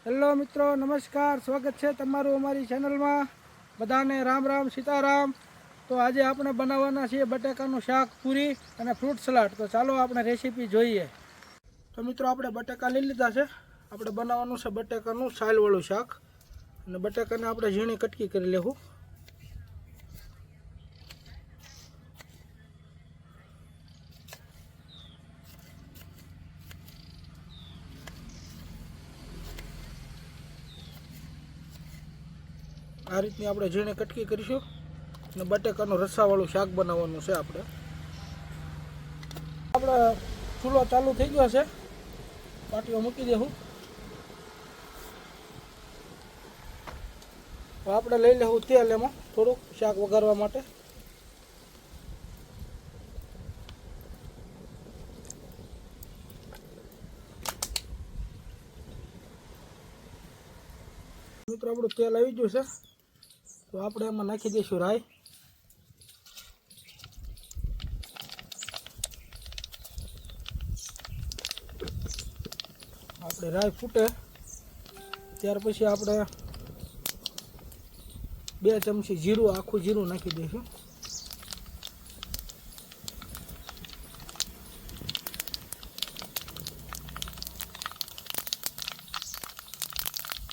Hello મિત્રો, નમસ્કાર. સ્વાગત છે તમારું અમારી ચેનલમાં. બધાને રામ રામ, સીતારામ. તો આજે આપણે બનાવવાના છીએ બટાકાનું શાક, પૂરી અને ફ્રૂટ સલાડ. તો ચાલો આપણે રેસીપી જોઈએ. તો મિત્રો, આપણે બટાકા લઈ લીધા છે. આપણે બનાવવાનું છે બટાકાનું સાલવાળું શાક. અને બટાકાને આપણે ઝીણી કટકી કરી લેવું. આ રીતની આપણે ઝીણે કટકી કરીશું અને બટાકાનું રસાવાળું શાક બનાવવાનું છે. આપણે ચૂલો ચાલુ થઈ ગયો છે. પાટીઓ મૂકી દેવું. આપણે લઈ લેવું તેલ એમાં થોડુંક શાક વઘારવા માટે. મિત્રો, આપણું તેલ આવી ગયું છે. તો આપણે એમાં નાખી દઈશું રાઈ. આપણે રાઈ ફૂટે ત્યાર પછી આપણે 2 ચમચી જીરું, આખું જીરું નાખી દઈશું.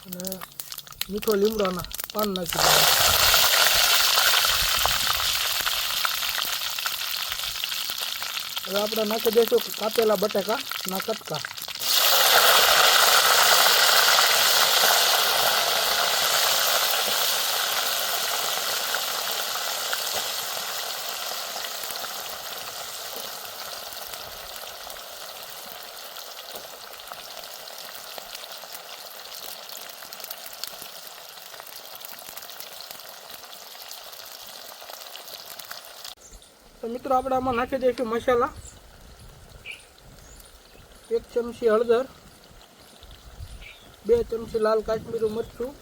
અને મીઠો લીમડાના પાન નાખી દઈશું. હવે આપણે નાખી દઈશું કાપેલા બટાકાના કટકા. તો મિત્રો, આપણે આમાં નાખી દઈશું મસાલા. 1 ચમચી હળદર, 2 ચમચી લાલ કાશ્મીરી મરચું,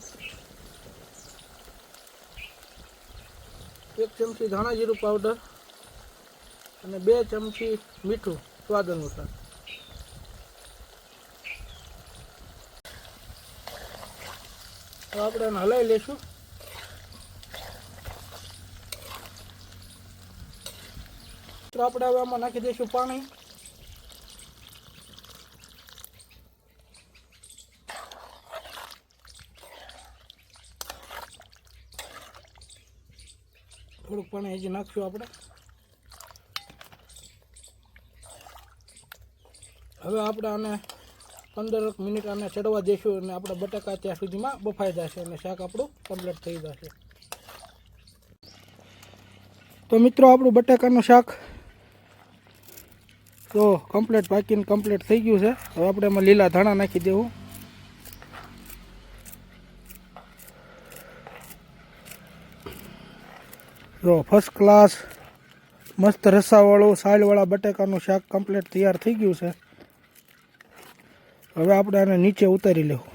1 ચમચી ધાણા જીરું પાવડર અને 2 ચમચી મીઠું સ્વાદ અનુસાર. તો આપણે એને હલાવી લઈશું. તો આપણે હવે આમાં નાખી દઈશું પાણી. થોડુંક પાણી હજી નાખશું આપણે. હવે આપણે આને 15 મિનિટ આને ચડવા દઈશું અને આપણા બટાકા ત્યાં સુધીમાં બફાઈ જશે અને શાક આપણું કમ્પ્લીટ થઈ જશે. તો મિત્રો, આપણું બટાકાનું શાક તો કમ્પ્લીટ પાકીને કમ્પ્લીટ થઈ ગયું છે. હવે આપણે એમાં લીલા ધાણા નાખી દેવું. જો ફર્સ્ટ ક્લાસ મસ્ત રસાવાળું સાલવાળા બટાકાનું શાક કમ્પ્લીટ તૈયાર થઈ ગયું છે. હવે આપણે આને નીચે ઉતારી લેવું.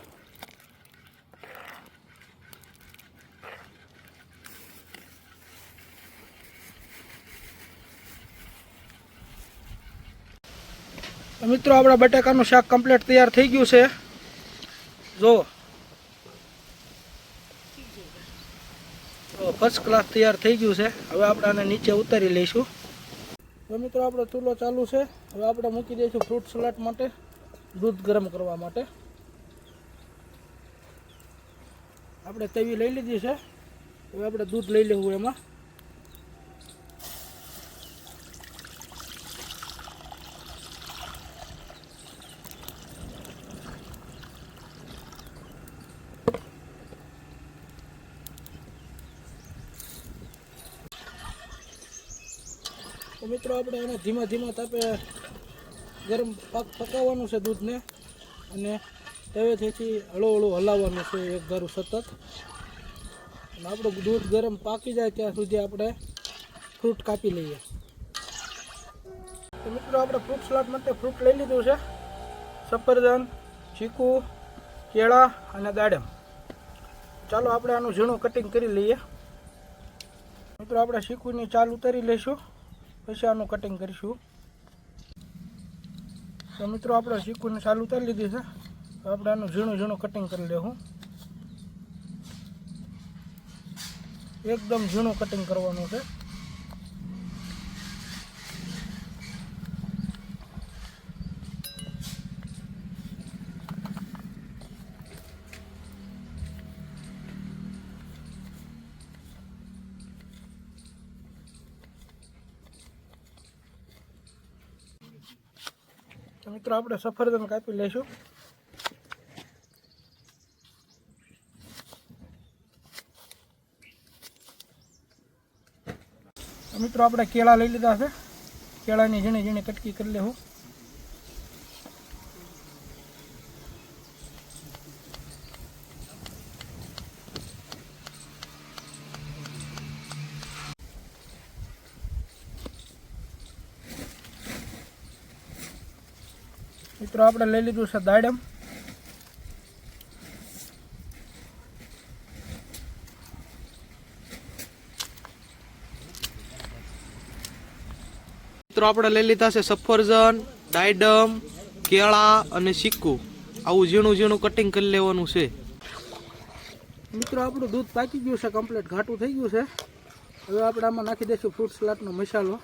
મિત્રો, આપણા બટાકાનું શાક કમ્પ્લીટ તૈયાર થઈ ગયું છે. જો ફર્સ્ટ ક્લાસ તૈયાર થઈ ગયું છે. હવે આપણે આને નીચે ઉતારી લઈશું. તો મિત્રો, આપણો ચૂલો ચાલુ છે. હવે આપણે મૂકી દઈશું ફ્રૂટ સલાડ માટે દૂધ ગરમ કરવા માટે. આપણે તવી લઈ લીધી છે. હવે આપણે દૂધ લઈ લેવું એમાં. તો મિત્રો, આપણે એને ધીમા ધીમા તાપે ગરમ પકાવવાનું છે દૂધને. અને તવેથી હળવું હળવું હલાવવાનું છે એક ધારું સતત. અને આપણું દૂધ ગરમ પાકી જાય ત્યાં સુધી આપણે ફ્રૂટ કાપી લઈએ. તો મિત્રો, આપણે ફ્રૂટ સલાડ માટે ફ્રૂટ લઈ લીધું છે. સફરજન, ચીકુ, કેળા અને દાડમ. ચાલો આપણે આનું ઝીણું કટિંગ કરી લઈએ. મિત્રો, આપણે ચીકુની ચાલ ઉતારી લઈશું, પછી આનું કટિંગ કરીશું. તો મિત્રો, આપણે ચીકુની ચાલ ઉતારી લીધી છે. આપણે આનું ઝીણું ઝીણું કટિંગ કરી લેવું, એકદમ ઝીણું કટિંગ કરવાનું છે. તો મિત્રો આપણે સફરજન કાપી લઈશું. મિત્રો આપણે કેળા લઈ લીધા છે, કેળાની ઝીણી ઝીણી કટકી કરી લેવું. મિત્રો આપણે લઈ લીધું છે દાડમ. મિત્રો આપણે લઈ લીધા છે સફરજન, દાડમ, કેળા અને ચીકુ. આવું ઝીણું ઝીણું કટિંગ કરી લેવાનું છે. મિત્રો આપણું દૂધ પાકી ગયું છે, કમ્પ્લીટ ઘાટું થઈ ગયું છે. હવે આપણે આમાં નાખી દઈશું ફ્રૂટ સલાડનો મસાલો.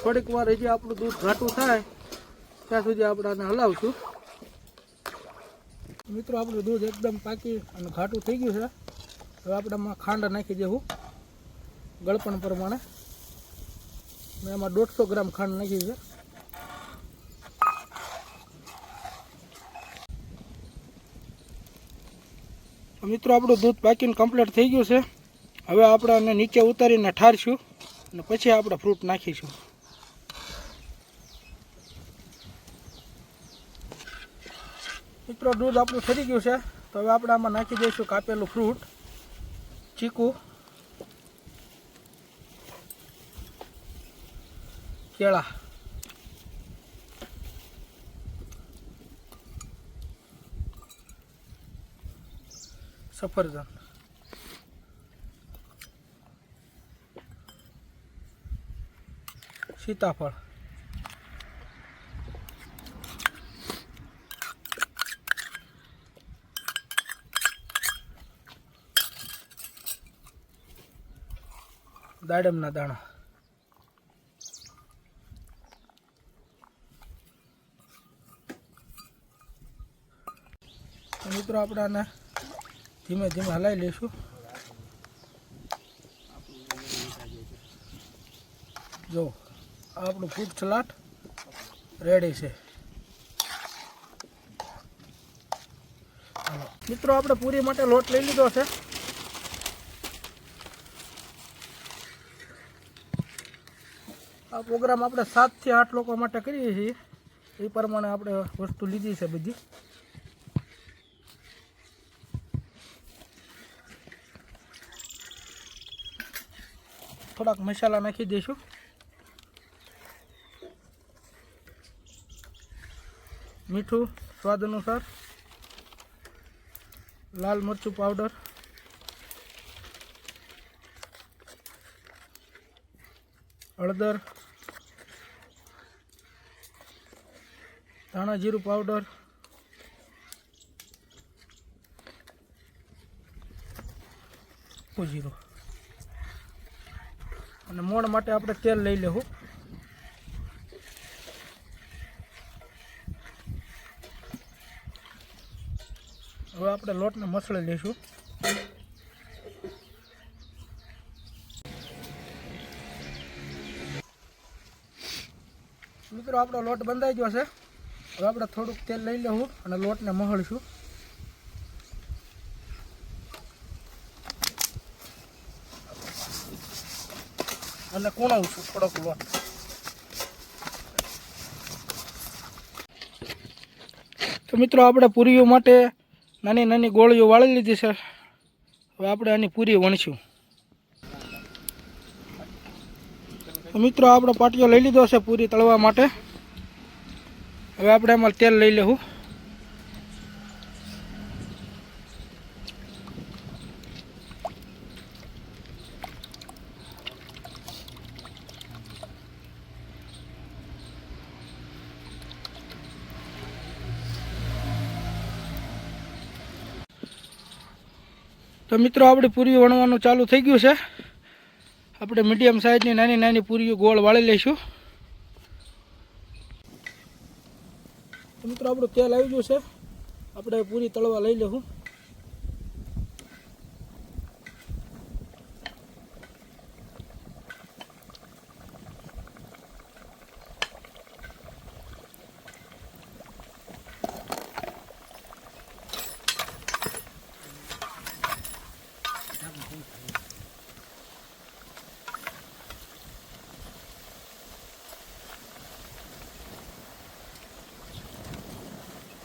થોડીક વાર હજી આપણું દૂધ ઘાટું થાય ત્યાં સુધી આપણે આને હલાવશું. મિત્રો આપણું દૂધ એકદમ પાકી અને ઘાટું થઈ ગયું છે. હવે આપણે આમાં ખાંડ નાખી દેવું ગળપણ પ્રમાણે. મેં આમાં 150 ગ્રામ ખાંડ નાખી છે. મિત્રો આપણું દૂધ પાકીને કમ્પ્લીટ થઈ ગયું છે. હવે આપણે આને નીચે ઉતારીને ઠારશું અને પછી આપણે ફ્રૂટ નાખીશું. મિત્રો દૂધ આપણું ઠરી ગયું છે, તો હવે આપણે આમાં નાખી દઈશું કાપેલું ફ્રૂટ, ચીકુ, કેળા, સફરજન, સીતાફળ, દાડમના દાણા. મિત્રો આપણે આને ધીમે ધીમે હલાવી લઈશું. જો આપણું ફ્રૂટ સલાડ રેડી છે. મિત્રો આપણે પૂરી માટે લોટ લઈ લીધો છે. આ પ્રોગ્રામ આપણે 7 થી 8 લોકો માટે કરીએ છીએ, એ પ્રમાણે આપણે વસ્તુ લીધી છે બધી. થોડાક મસાલા નાખી દઈશું. મીઠું સ્વાદ અનુસાર, લાલ મરચું પાવડર, હળદર, ધાણા જીરું પાવડર, જીરું અને મોણ માટે આપણે તેલ લઈ લેવું. હવે આપણે લોટને મસળી લઈશું. મિત્રો આપણો લોટ બંધાઈ ગયો છે. હવે આપણે થોડુંક તેલ લઈ લેવું અને લોટને મહળીશું. અને કૂણાવશું થોડોક લોટ. તો મિત્રો આપણે પૂરીઓ માટે નાની નાની ગોળીઓ વાળી લીધી છે. હવે આપણે આની પૂરી વણશું. તો મિત્રો આપણો પાટિયો લઈ લીધો છે પૂરી તળવા માટે. હવે આપણે એમાં તેલ લઈ લેવું. તો મિત્રો આપણી પૂરીઓ વણવાનું ચાલુ થઈ ગયું છે. આપણે મીડિયમ સાઇઝની નાની નાની પૂરીઓ ગોળ વાળી લઈશું. તો મિત્રો આપણું તેલ આવી ગયું છે. આપણે પૂરી તળવા લઈ લેવું.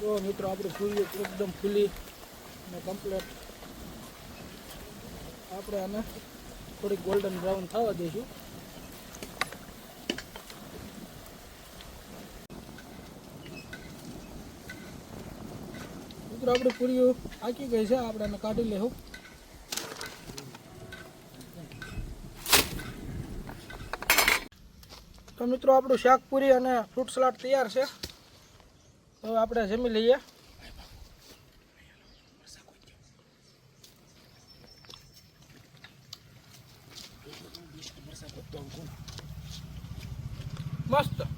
તો મિત્રો આપણી પૂરીઓ એકદમ ફૂલી અને કમ્પ્લીટ. આપણે આને થોડીક ગોલ્ડન બ્રાઉન થવા દઈશું. મિત્રો આપણી પૂરીઓ આકી ગઈ છે. આપણે આને કાઢી લેવું. તો મિત્રો આપણું શાક પૂરી અને ફ્રૂટ સલાડ તૈયાર છે. હવે આપણે જમી લઈએ. મસ્ત.